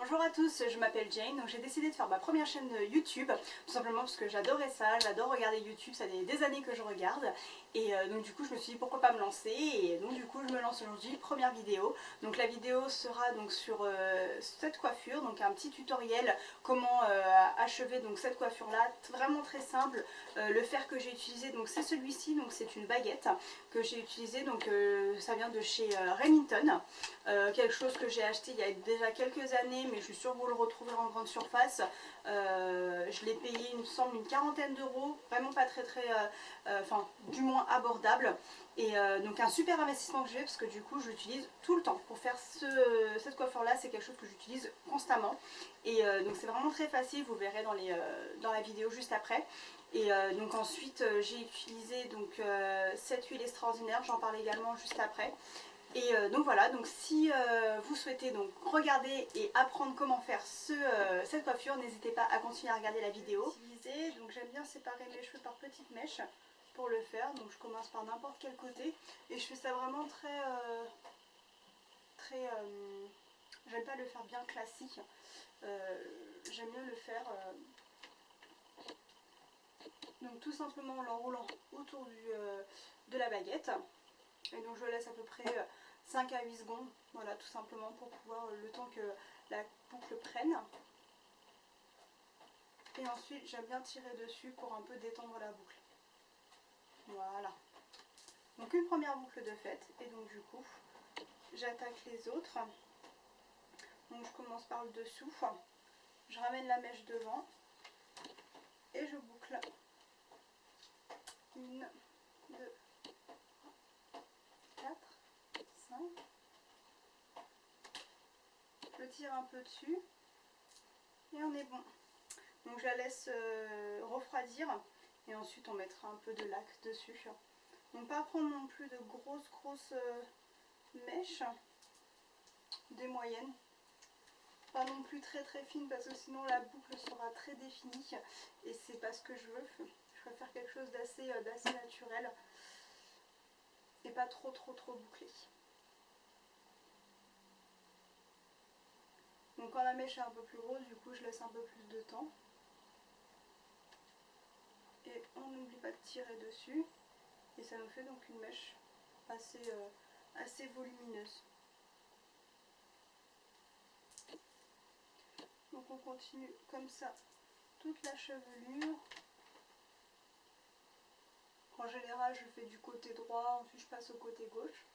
Bonjour à tous, je m'appelle Jane, donc j'ai décidé de faire ma première chaîne YouTube, tout simplement parce que j'adorais ça, j'adore regarder YouTube, ça fait des années que je regarde, et donc du coup je me suis dit pourquoi pas me lancer, et donc du coup je me lance aujourd'hui, première vidéo. Donc la vidéo sera donc sur cette coiffure, donc un petit tutoriel comment achever donc cette coiffure là, vraiment très simple. Le fer que j'ai utilisé donc c'est celui-ci, donc c'est une baguette que j'ai utilisé, donc ça vient de chez Remington. Quelque chose que j'ai acheté il y a déjà quelques années, mais je suis sûre que vous le retrouverez en grande surface. Je l'ai payé, il me semble, une quarantaine d'euros, vraiment pas très enfin du moins abordable. Et donc un super investissement que j'ai parce que du coup je l'utilise tout le temps pour faire cette coiffure là, c'est quelque chose que j'utilise constamment. Et donc c'est vraiment très facile, vous verrez dans la vidéo juste après. Et donc ensuite j'ai utilisé donc, cette huile extraordinaire, j'en parle également juste après. Et donc voilà, donc si vous souhaitez donc regarder et apprendre comment faire cette coiffure, n'hésitez pas à continuer à regarder la vidéo. Donc j'aime bien séparer mes cheveux par petites mèches pour le faire, donc je commence par n'importe quel côté et je fais ça vraiment j'aime pas le faire bien classique, j'aime mieux le faire donc tout simplement en l'enroulant autour de la baguette. Et donc je laisse à peu près 5 à 8 secondes, voilà, tout simplement pour pouvoir, le temps que la boucle prenne. Et ensuite j'aime bien tirer dessus pour un peu détendre la boucle. Voilà. Donc une première boucle de faite, et donc du coup j'attaque les autres. Donc je commence par le dessous, je ramène la mèche devant et je boucle. 1, 2, 4, 5. Je tire un peu dessus et on est bon. Donc je la laisse refroidir et ensuite on mettra un peu de lac dessus. Donc pas prendre non plus de grosses mèches, des moyennes. Pas non plus très fines parce que sinon la boucle sera très définie et c'est pas ce que je veux. Je préfère quelque chose d'assez naturel et pas trop bouclé. Donc quand la mèche est un peu plus grosse, du coup je laisse un peu plus de temps. Et on n'oublie pas de tirer dessus. Et ça nous fait donc une mèche assez volumineuse. Donc on continue comme ça toute la chevelure. En général je fais du côté droit, ensuite je passe au côté gauche.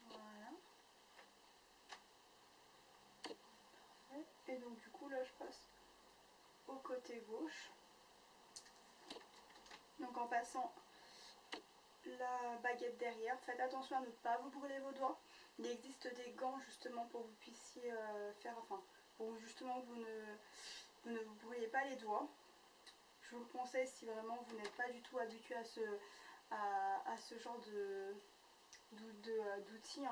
Voilà. Parfait. Et donc du coup là je passe au côté gauche. Donc en passant la baguette derrière, faites attention à ne pas vous brûler vos doigts. Il existe des gants justement pour que vous puissiez pour justement que vous ne vous brûlez pas les doigts. Je vous le conseille si vraiment vous n'êtes pas du tout habitué à ce genre d'outils.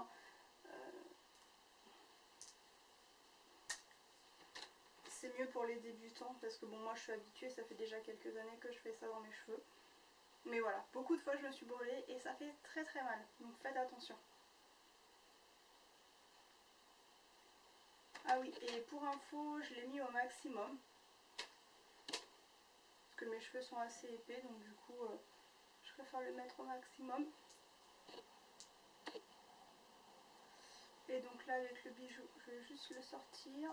C'est mieux pour les débutants parce que bon, moi je suis habituée, ça fait déjà quelques années que je fais ça dans mes cheveux. Mais voilà, beaucoup de fois je me suis brûlée et ça fait très mal, donc faites attention. Ah oui, et pour info, je l'ai mis au maximum. Parce que mes cheveux sont assez épais, donc du coup, je préfère le mettre au maximum. Et donc là, avec le bijou, je vais juste le sortir.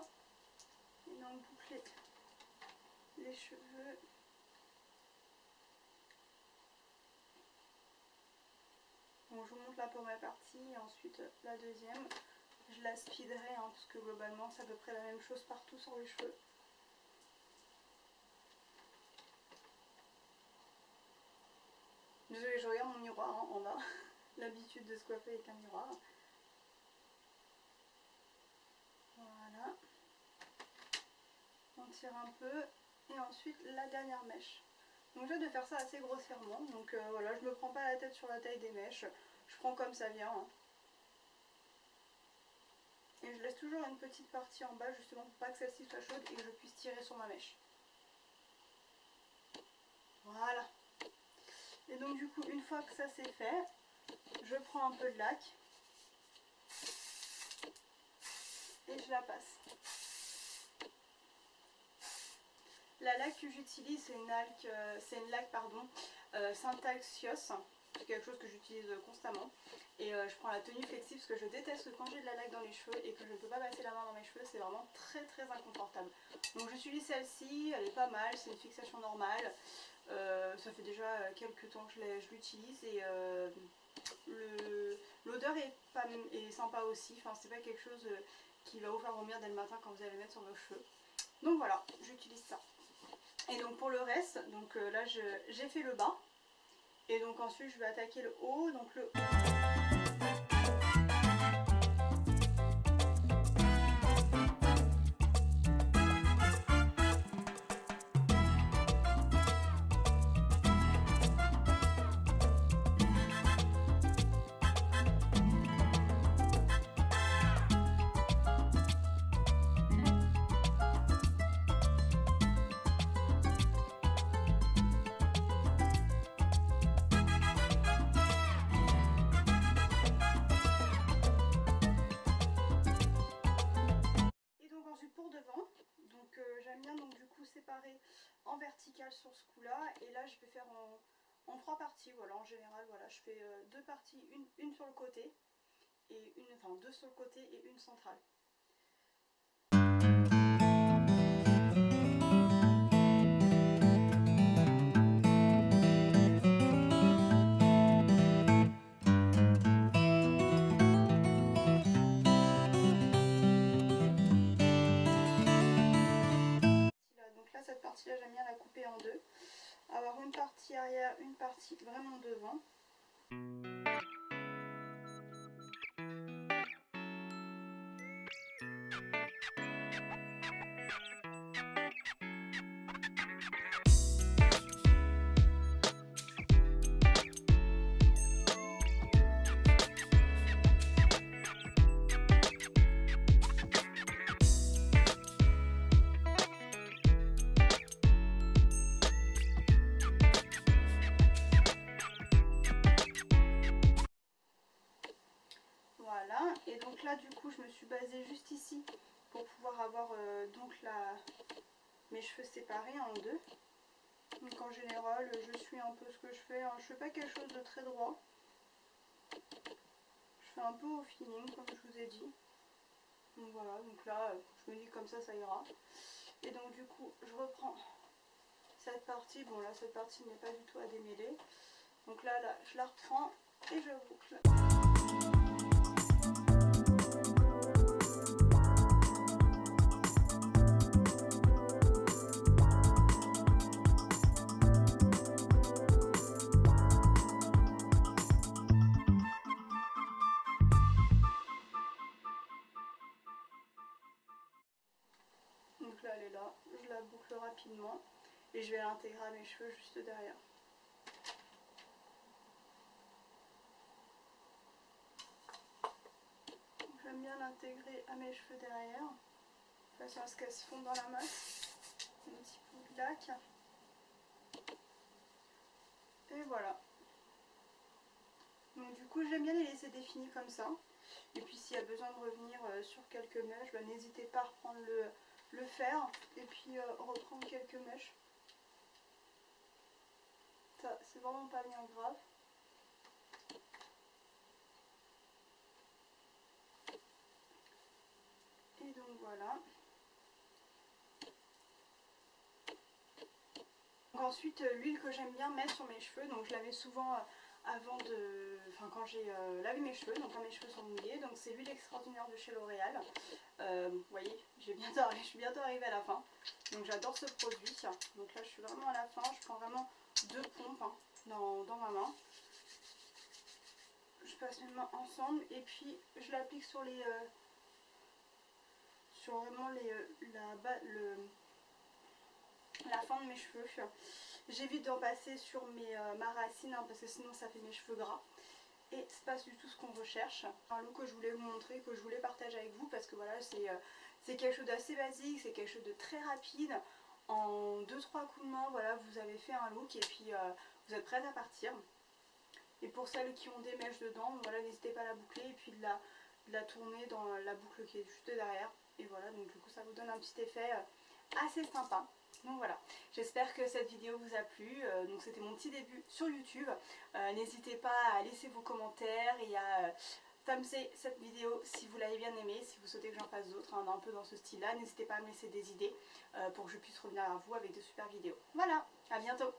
Et donc boucler les cheveux. Bon, je vous montre la première partie et ensuite la deuxième. Je la speederai, parce que globalement, c'est à peu près la même chose partout sur les cheveux. Désolée, je regarde mon miroir en bas. L'habitude de se coiffer avec un miroir. Voilà. On tire un peu. Et ensuite, la dernière mèche. Donc j'ai de faire ça assez grossièrement. Donc voilà, je me prends pas la tête sur la taille des mèches. Je prends comme ça vient. Et je laisse toujours une petite partie en bas justement pour pas que celle-ci soit chaude et que je puisse tirer sur ma mèche. Voilà. Et donc du coup, une fois que ça c'est fait, je prends un peu de lac et je la passe. La laque que j'utilise, c'est une laque Syntaxios. C'est quelque chose que j'utilise constamment. Et je prends la tenue flexible parce que je déteste quand j'ai de la laque dans les cheveux et que je ne peux pas passer la main dans mes cheveux. C'est vraiment très très inconfortable. Donc j'utilise celle-ci, elle est pas mal, c'est une fixation normale. Ça fait déjà quelques temps que je l'utilise et l'odeur est sympa aussi. Enfin, c'est pas quelque chose qui va vous faire vomir dès le matin quand vous allez mettre sur vos cheveux. Donc voilà, j'utilise ça. Et donc pour le reste, donc là j'ai fait le bas. Et donc ensuite je vais attaquer le haut. Donc le haut. Pour devant, donc j'aime bien donc du coup séparer en vertical sur ce coup là, et là je vais faire en 3 parties. Voilà, en général voilà, je fais 2 parties, une sur le côté et enfin 2 sur le côté et une centrale. Donc là cette partie là j'aime bien la couper en deux, avoir une partie arrière, une partie vraiment devant. Voilà, et donc là du coup je me suis basée juste ici pour pouvoir avoir donc mes cheveux séparés en deux. Donc en général je suis un peu ce que je fais, hein. Je fais pas quelque chose de très droit, je fais un peu au feeling comme je vous ai dit. Donc voilà, donc là je me dis comme ça ira. Et donc du coup je reprends cette partie, bon là cette partie n'est pas du tout à démêler. Donc là je la reprends et je boucle. Donc là elle est là, je la boucle rapidement et je vais l'intégrer à mes cheveux juste derrière. J'aime bien l'intégrer à mes cheveux derrière, de façon à ce qu'elles se fondent dans la masse. Un petit peu de laque. Et voilà. Donc du coup j'aime bien les laisser définis comme ça. Et puis s'il y a besoin de revenir sur quelques mèches, bah, n'hésitez pas à reprendre le fer et puis reprendre quelques mèches. Ça c'est vraiment pas bien grave. Et donc voilà. Donc ensuite l'huile que j'aime bien mettre sur mes cheveux, donc je la mets souvent avant quand j'ai lavé mes cheveux, donc quand mes cheveux sont mouillés, donc c'est l'huile extraordinaire de chez L'Oréal. Vous voyez, je suis bientôt arrivée à la fin, donc j'adore ce produit. Donc là je suis vraiment à la fin, je prends vraiment 2 pompes dans ma main. Je passe mes mains ensemble et puis je l'applique sur vraiment la fin de mes cheveux. J'évite d'en passer sur ma racine parce que sinon ça fait mes cheveux gras. Et c'est pas du tout ce qu'on recherche. Un look que je voulais vous montrer, que je voulais partager avec vous parce que voilà, c'est quelque chose d'assez basique, c'est quelque chose de très rapide. En 2-3 coups de main, voilà, vous avez fait un look et puis vous êtes prête à partir. Et pour celles qui ont des mèches dedans, voilà, n'hésitez pas à la boucler et puis de la tourner dans la boucle qui est juste derrière. Et voilà, donc du coup ça vous donne un petit effet assez sympa. Donc voilà, j'espère que cette vidéo vous a plu. Donc c'était mon petit début sur YouTube. N'hésitez pas à laisser vos commentaires et à thumbser cette vidéo si vous l'avez bien aimée, si vous souhaitez que j'en fasse d'autres, un peu dans ce style là. N'hésitez pas à me laisser des idées pour que je puisse revenir à vous avec de super vidéos. Voilà, à bientôt.